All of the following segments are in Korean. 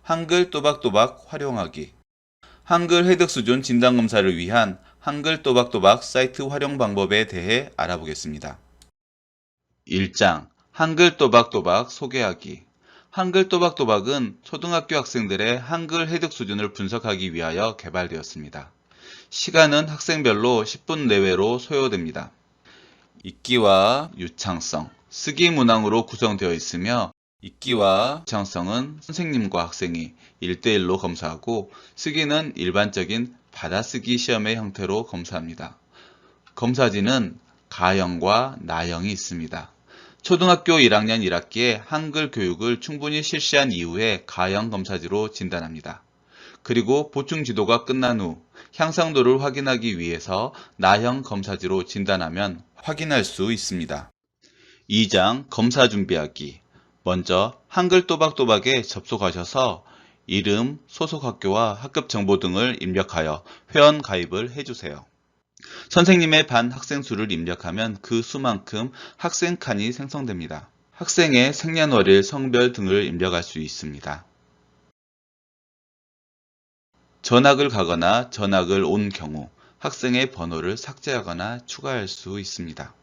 한글 또박또박 활용하기. 한글 회득 수준 진단 검사를 위한 한글 또박또박 사이트 활용 방법에 대해 알아보겠습니다. 1장 한글 또박또박 소개하기. 한글 또박또박은 초등학교 학생들의 한글 회득 수준을 분석하기 위하여 개발되었습니다. 시간은 학생별로 10분 내외로 소요됩니다. 읽기와 유창성, 쓰기 문항으로 구성되어 있으며 읽기와 유창성은 선생님과 학생이 1대1로 검사하고 쓰기는 일반적인 받아쓰기 시험의 형태로 검사합니다. 검사지는 가형과 나형이 있습니다. 초등학교 1학년 1학기에 한글 교육을 충분히 실시한 이후에 가형 검사지로 진단합니다. 그리고 보충 지도가 끝난 후 향상도를 확인하기 위해서 나형 검사지로 진단하면 확인할 수 있습니다. 2장 검사 준비하기. 먼저 한글 또박또박에 접속하셔서 이름, 소속 학교와 학급 정보 등을 입력하여 회원 가입을 해주세요. 선생님의 반 학생 수를 입력하면 그 수만큼 학생 칸이 생성됩니다. 학생의 생년월일, 성별 등을 입력할 수 있습니다. 전학을 가거나 전학을 온 경우 학생의 번호를 삭제하거나 추가할 수 있습니다.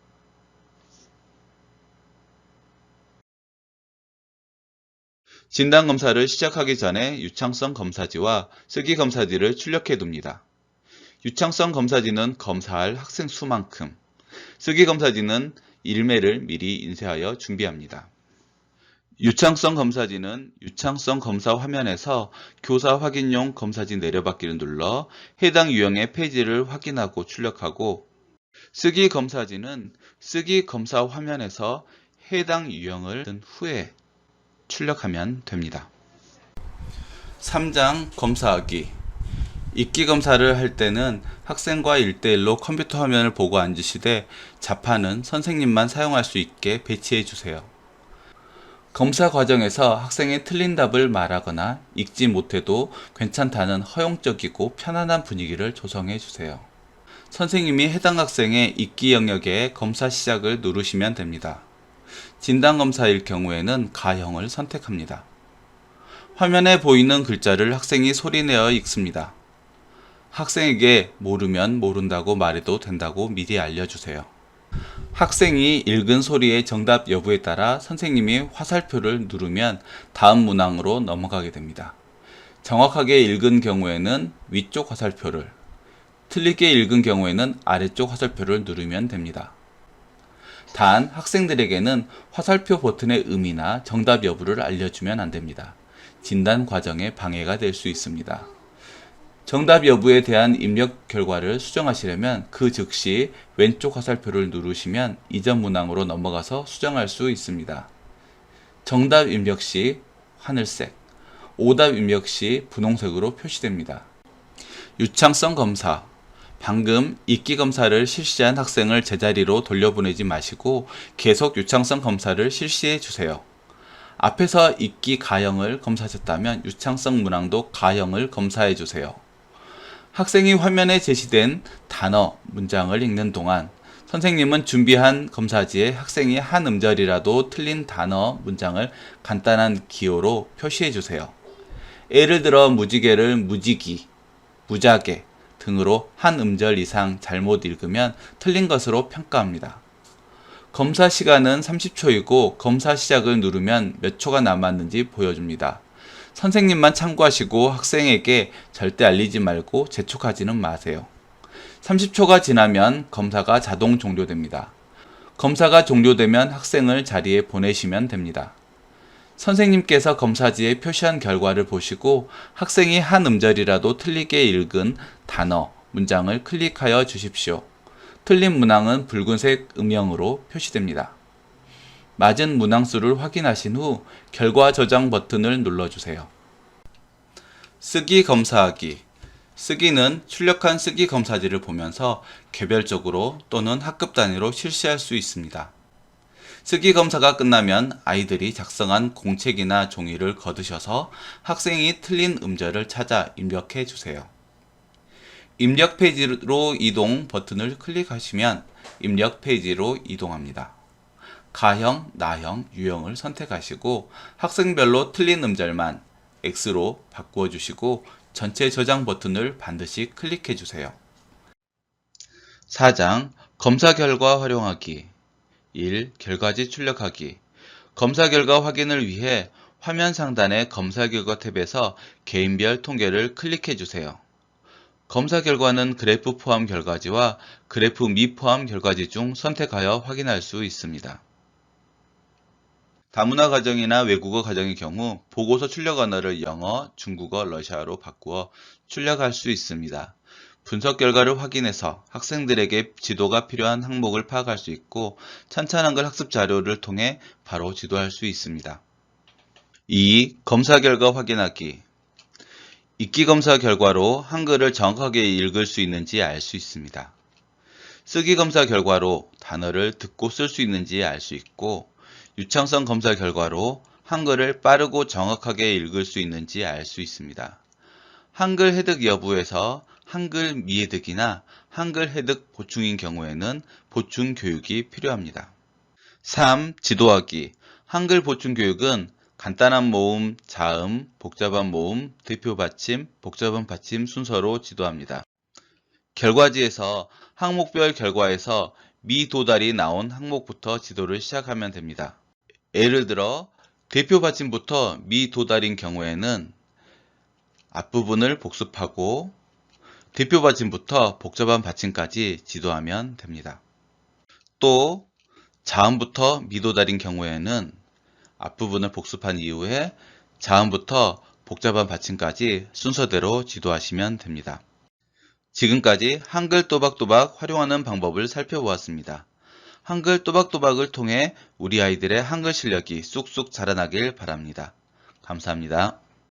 진단검사를 시작하기 전에 유창성 검사지와 쓰기 검사지를 출력해 둡니다. 유창성 검사지는 검사할 학생 수만큼, 쓰기 검사지는 일매를 미리 인쇄하여 준비합니다. 유창성 검사지는 유창성 검사 화면에서 교사 확인용 검사지 내려받기를 눌러 해당 유형의 페이지를 확인하고 출력하고, 쓰기 검사지는 쓰기 검사 화면에서 해당 유형을 든 후에 출력하면 됩니다. 3장 검사하기. 읽기 검사를 할 때는 학생과 1대1로 컴퓨터 화면을 보고 앉으시되 자판은 선생님만 사용할 수 있게 배치해 주세요. 검사 과정에서 학생이 틀린 답을 말하거나 읽지 못해도 괜찮다는 허용적이고 편안한 분위기를 조성해 주세요. 선생님이 해당 학생의 읽기 영역에 검사 시작을 누르시면 됩니다. 진단검사일 경우에는 가형을 선택합니다. 화면에 보이는 글자를 학생이 소리내어 읽습니다. 학생에게 모르면 모른다고 말해도 된다고 미리 알려주세요. 학생이 읽은 소리의 정답 여부에 따라 선생님이 화살표를 누르면 다음 문항으로 넘어가게 됩니다. 정확하게 읽은 경우에는 위쪽 화살표를, 틀리게 읽은 경우에는 아래쪽 화살표를 누르면 됩니다. 단, 학생들에게는 화살표 버튼의 의미나 정답 여부를 알려주면 안 됩니다. 진단 과정에 방해가 될 수 있습니다. 정답 여부에 대한 입력 결과를 수정하시려면 그 즉시 왼쪽 화살표를 누르시면 이전 문항으로 넘어가서 수정할 수 있습니다. 정답 입력 시 하늘색, 오답 입력 시 분홍색으로 표시됩니다. 유창성 검사. 방금 읽기 검사를 실시한 학생을 제자리로 돌려보내지 마시고 계속 유창성 검사를 실시해 주세요. 앞에서 읽기 가형을 검사하셨다면 유창성 문항도 가형을 검사해 주세요. 학생이 화면에 제시된 단어, 문장을 읽는 동안 선생님은 준비한 검사지에 학생이 한 음절이라도 틀린 단어, 문장을 간단한 기호로 표시해 주세요. 예를 들어 무지개를 무지기, 무자개 등으로 한 음절 이상 잘못 읽으면 틀린 것으로 평가합니다. 검사 시간은 30초이고 검사 시작을 누르면 몇 초가 남았는지 보여줍니다. 선생님만 참고하시고 학생에게 절대 알리지 말고 재촉하지는 마세요. 30초가 지나면 검사가 자동 종료됩니다. 검사가 종료되면 학생을 자리에 보내시면 됩니다. 선생님께서 검사지에 표시한 결과를 보시고 학생이 한 음절이라도 틀리게 읽은 단어, 문장을 클릭하여 주십시오. 틀린 문항은 붉은색 음영으로 표시됩니다. 맞은 문항수를 확인하신 후 결과 저장 버튼을 눌러주세요. 쓰기 검사하기. 쓰기는 출력한 쓰기 검사지를 보면서 개별적으로 또는 학급 단위로 실시할 수 있습니다. 쓰기 검사가 끝나면 아이들이 작성한 공책이나 종이를 거두셔서 학생이 틀린 음절을 찾아 입력해 주세요. 입력 페이지로 이동 버튼을 클릭하시면 입력 페이지로 이동합니다. 가형, 나형, 유형을 선택하시고 학생별로 틀린 음절만 X로 바꾸어 주시고 전체 저장 버튼을 반드시 클릭해 주세요. 4장 검사 결과 활용하기 1. 결과지 출력하기 검사 결과 확인을 위해 화면 상단의 검사 결과 탭에서 개인별 통계를 클릭해 주세요. 검사 결과는 그래프 포함 결과지와 그래프 미포함 결과지 중 선택하여 확인할 수 있습니다. 다문화 가정이나 외국어 가정의 경우 보고서 출력 언어를 영어, 중국어, 러시아로 바꾸어 출력할 수 있습니다. 분석 결과를 확인해서 학생들에게 지도가 필요한 항목을 파악할 수 있고 찬찬한글 학습 자료를 통해 바로 지도할 수 있습니다. 2. 검사 결과 확인하기 읽기 검사 결과로 한글을 정확하게 읽을 수 있는지 알 수 있습니다. 쓰기 검사 결과로 단어를 듣고 쓸 수 있는지 알 수 있고 유창성 검사 결과로 한글을 빠르고 정확하게 읽을 수 있는지 알 수 있습니다. 한글 해득 여부에서 한글 미해득이나 한글 해득 보충인 경우에는 보충 교육이 필요합니다. 3. 지도하기 한글 보충 교육은 간단한 모음, 자음, 복잡한 모음, 대표 받침, 복잡한 받침 순서로 지도합니다. 결과지에서 항목별 결과에서 미도달이 나온 항목부터 지도를 시작하면 됩니다. 예를 들어 대표 받침부터 미도달인 경우에는 앞부분을 복습하고 대표 받침부터 복잡한 받침까지 지도하면 됩니다. 또 자음부터 미도달인 경우에는 앞부분을 복습한 이후에 자음부터 복잡한 받침까지 순서대로 지도하시면 됩니다. 지금까지 한글 또박또박 활용하는 방법을 살펴보았습니다. 한글 또박또박을 통해 우리 아이들의 한글 실력이 쑥쑥 자라나길 바랍니다. 감사합니다.